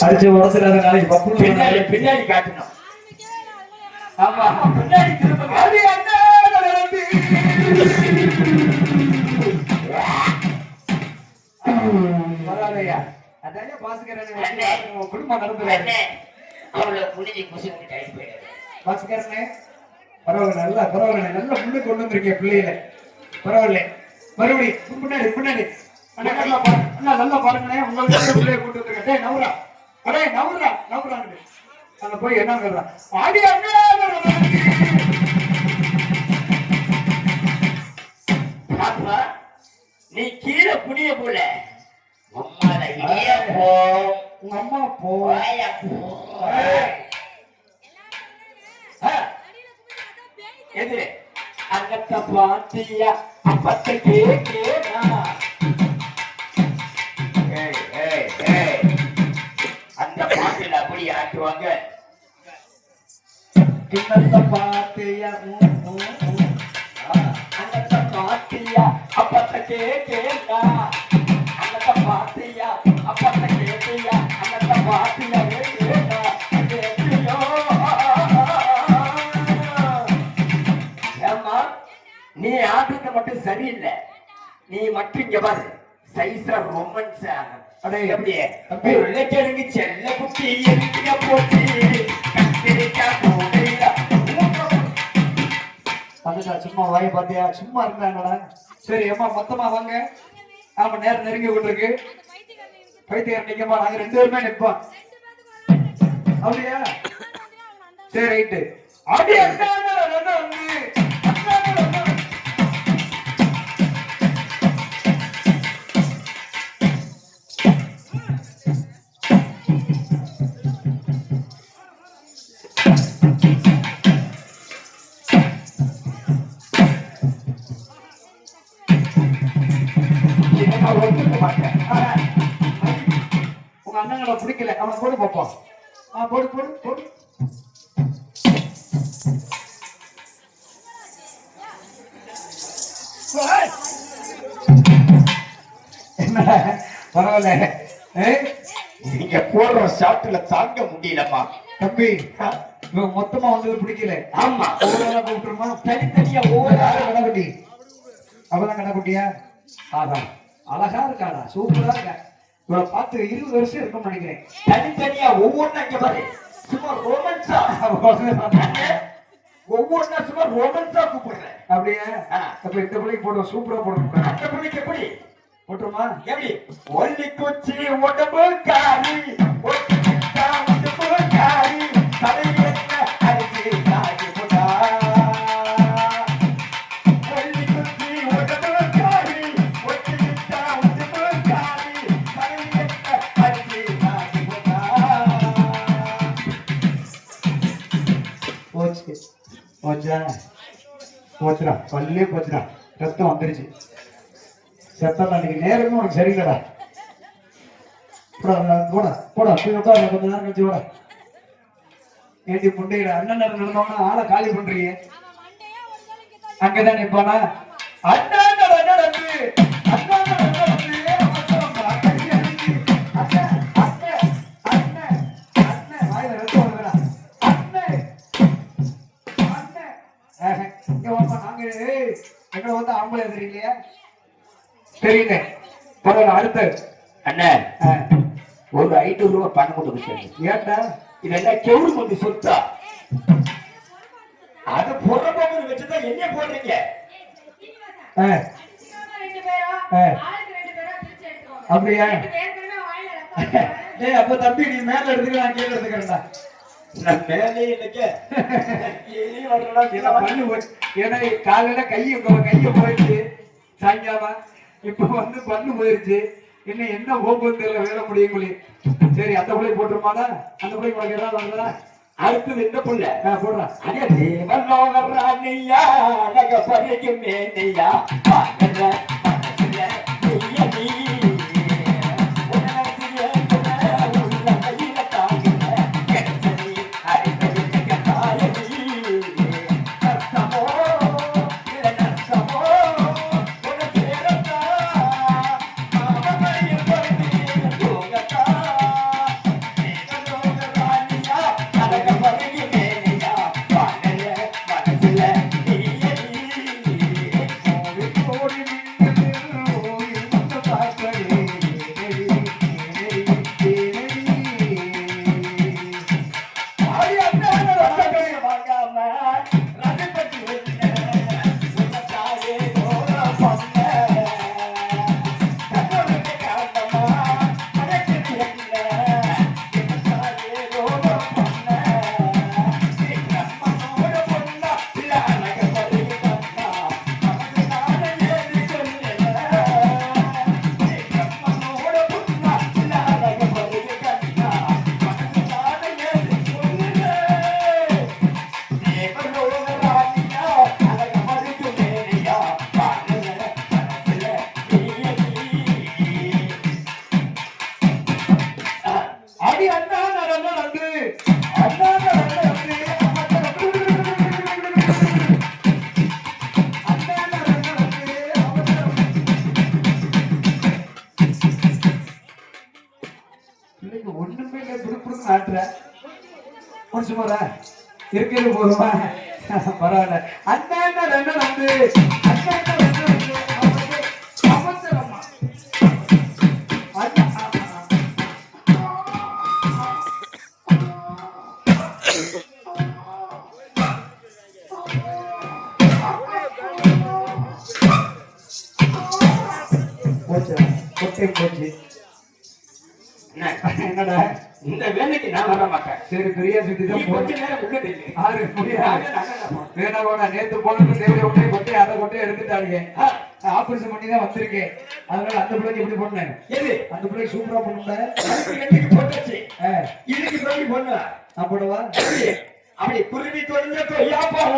அடிச்சு உடச்சுறாத நாளைக்கு பப்பு பின்னாடி காட்டணும். ஆமா பின்னாடி திரும்ப பரவாயில்லையா அதானே பாசுக்கிறேன் குடும்பம் நடந்துறாரு அவளை புனிதி குசிட்டு டைம் போயிடாது பாசுக்கிறேன் பரவாயில்ல நல்லா பரவாயில்ல நல்ல முள்ளு கொண்டு வந்திருக்கேன் பிள்ளையில பரவாயில்ல மறுபடியும் முன்னாடி நல்லா பாருங்களேன் உங்களுக்கு பிள்ளைய கூட்டு வந்திருக்கேன் நவுரா அடே நவுரான்னு அங்க போய் என்ன சொல்றான் ஆடி அப்பா நீ கீழே புனிய போல அம்மால இடியா போ உங்க அம்மா போ எது அங்கத்த பாத்தியா அப்பத்தை கேக்கேனா அந்த பாட்டில் அப்படி ஆட்டுவாங்க கிண்ணத்த பாத்தியா அங்கத்த பாத்தியா அப்பத்தை கேக்கேனா அங்கத்த பாத்தியா அப்பத்தை கேக்கியா அங்கத்த பாத்தியா கேக்கேனா கேக்கியோ ஏம்மா நீ ஆட்டுக்கு மட்டும் சரியில்லை நீ மட்டும் இங்க பாரு சைஸா ரொமான்ஸ் அட எப்படியே வெள்ளைக்கிழங்கு செல்ல குட்டி எங்க போச்சு கத்திரிக்கா போடையா அதுடா சும்மா வாய பாத்தியா சும்மா இருந்தாங்கடா சரி அம்மா மொத்தமா வாங்க ஆமா நேரம் நெருங்கி விட்டுருக்கு பைத்தியார் நிக்கமா நாங்க 2 பேருமே நிப்போம் அப்படியா சரி ரைட்டு அடி உங்க அண்ணங்களை பிடிக்கல அவனை போடு பார்ப்போம் போடு என்ன பரவாயில்ல நீங்க போடுற சாப்பிட்டுல தாங்க முடியலப்பா தம்பி மொத்தமா வந்தது பிடிக்கல ஆமா ஒவ்வொரு கூப்பிட்டுருமா தனித்தனியா ஒவ்வொரு கடைக்குட்டி அவதான் கடைக்குட்டியா அதான் அழகா இருக்காடா சூப்பரா இருக்கா இவளை பார்த்து 20 வருஷம் இருக்கும்னு நினைக்கிறேன் தனித்தனியா ஒவ்வொன்றும் இங்க பாரு சும்மா ரோமன்ஸா ஒவ்வொன்னா சும்மா ரோமன்ஸா கூப்பிடுறேன் அப்படியே அப்ப இந்த பிள்ளைக்கு போடுவோம் சூப்பரா போடுவோம் அந்த பிள்ளைக்கு எப்படி போட்டுருமா எப்படி ஒல்லி குச்சி உடம்பு காரி உடம்பு காரி தலையில அரிசி சாகி போட்டா ஒல்லி குச்சி உடம்பு காரி ஒட்டிக்கிட்டா உடம்பு காரி தலையில அரிசி சாகி போட்டா போச்சுடா பல்லே போச்சுடா ரத்தம் வந்துருச்சு செத்தம் அன்னைக்கு நேரமே உனக்கு சரியில்லடா போடா போய் உட்கார கொஞ்ச நேரம் கழிச்சு போடா ஏண்டி புண்டையில அண்ணன் நடந்தவனா ஆளை காலி பண்றீங்க அங்கதான் நிப்பானா அண்ணா நடந்து எங்களை வந்து ஆம்பளை தெரியலையா தெரியல பரவாயில்ல அடுத்து அண்ணன் ஒரு 500 ரூபாய் பணம் கொடுக்க சொல்லி ஏட்டா இதெல்லாம் கெவுரு கொண்டு சொத்தா அது புறப்போன்னு வச்சுதான் என்ன போடுறீங்க அப்படியா ஏய் அப்ப தம்பி நீ மேல எடுத்துக்க நான் கீழே எடுத்துக்கிறேன்டா நான் மேலே இல்லைங்க பண்ணு ஏன்னா காலையில கைய போயிடுச்சு சாயங்காலம் இப்ப வந்து பண்ணு போயிருச்சு இன்னும் என்ன ஓப்பன் தெரியல வேலை முடியும் சொல்லி சரி அந்த பிள்ளை போட்டுருமாடா அந்த பிள்ளை உனக்கு ஏதாவது வந்ததா அடுத்தது இந்த புள்ள போடுறான் அதே தேவலோகராணியா நக பறிக்கு மேனியா பாக்கல மனசுல நீய நீ பிள்ளைங்க ஒண்ணுமே இல்லை, புடுப்புடுன்னு ஆட்டுற. முடிச்சு போற இருக்கிறது போதுமா? பரவாயில்ல. அண்ணன் வந்து அவசரமா போச்சு, கொட்டை போச்சு. என்னடா இந்த வேலைக்கு நான் வர மாட்டேன். சரி, பெரிய சுத்தி தான் கொஞ்ச நேரம் உள்ள நில்லு. ஆறு முடியாது. வேணா நேத்து போனது தேவையை கொட்டை கொட்டை அதை கொட்டையை எடுத்துட்டாங்க. ஆபரேஷன் பண்ணி தான் வந்திருக்கேன். அதனால அந்த பிள்ளைக்கு எப்படி பண்ணேன்? எது அந்த பிள்ளைக்கு சூப்பரா பண்ணுங்க. எதுக்கு போட்டாச்சு? இதுக்கு பிறகு பொண்ணு நான் போடவா? அப்படி குருவி தொழிஞ்ச கொய்யா போல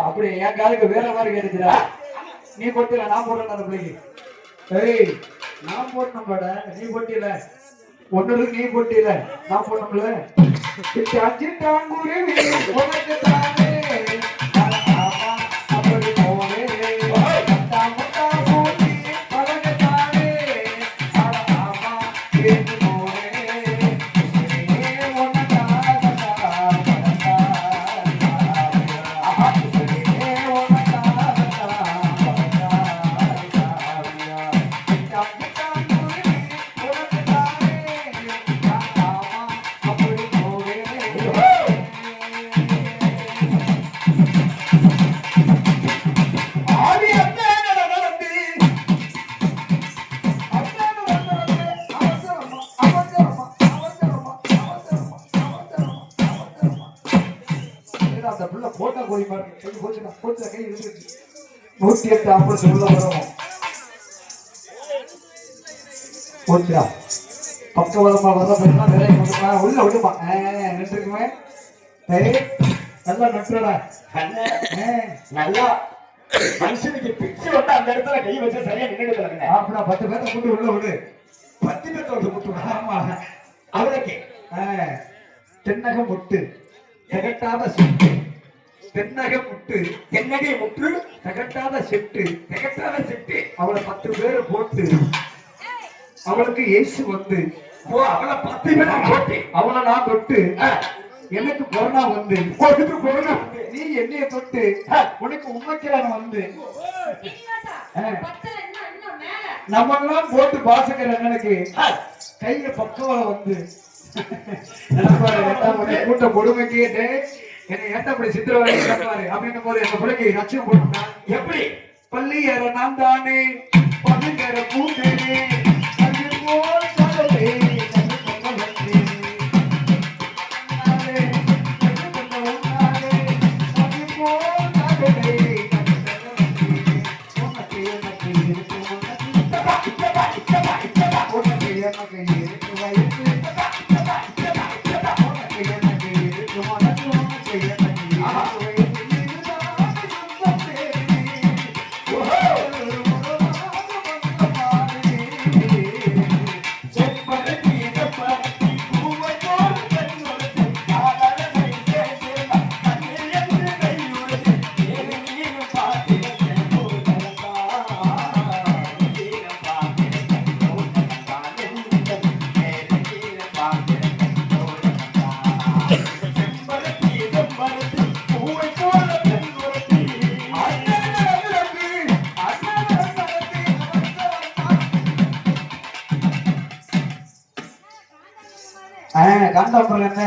அப்படி என் காலுக்கு வேற மாதிரி கேட்டுக்கிறா. நீ போட்டில நான் போடுறேன் அந்த பிள்ளைக்கு. ஏய், நான் போடணும் பாட, நீ போட்டில ஒன்னொரு நீ போட்டில நான் போடணும்ல. அஞ்சு தாங்குருவி உனக்கு தானே அப்படி போவே முட்டா முட்டா போட்டி பழக தானே ஆமா கேட்டு போவே அந்த புள்ள போட்டா கோழி மாதிரி கை போச்சுனா போச்சு கை விட்டுச்சு 108 ஆம்பளை உள்ள வரும் போச்சா பக்கவரமா வர போனா வேலை கொடுத்தா உள்ள விடுமா நின்றுக்குமே. ஏய் நல்லா நட்டுறடா நல்லா மனுஷனுக்கு பிச்சு வந்து அந்த இடத்துல கை வச்சு சரியா நின்றுடுறாங்க. அப்படின்னா 10 பேரை கூட்டு உள்ள விடு. 10 பேர்த்தோட முட்டு. ஆமா அவனுக்கு தென்னக முட்டு திகட்டாத செட்டு, தென்னக முட்டு என்னடி முற்று திகட்டாத செட்டு, திகட்டாத செட்டு. அவளை 10 பேரை போட்டு அவளுக்கு இயேசு வந்து அவளை 10 பேரை போட்டு அவளை நான் தொட்டு எனக்கு கொரோனா வந்து கொரோனா நீ என்னைய தொட்டு உனக்கு உண்மைக்கிறான வந்து நம்மெல்லாம் போட்டு பாசக்கிற எனக்கு கையில பக்கவா வந்து கூட்ட கொடுமைக்கு என்னை ஏட்டப்படி சித்திரவதை கட்டுவாரு அப்படின்னு போது எங்க பிள்ளைக்கு லட்சியம் போட்டுனா எப்படி பள்ளி ஏற நான் தானே பதுங்கற பூந்தேனே போல் கடலே காண்டாபுரம் என்ன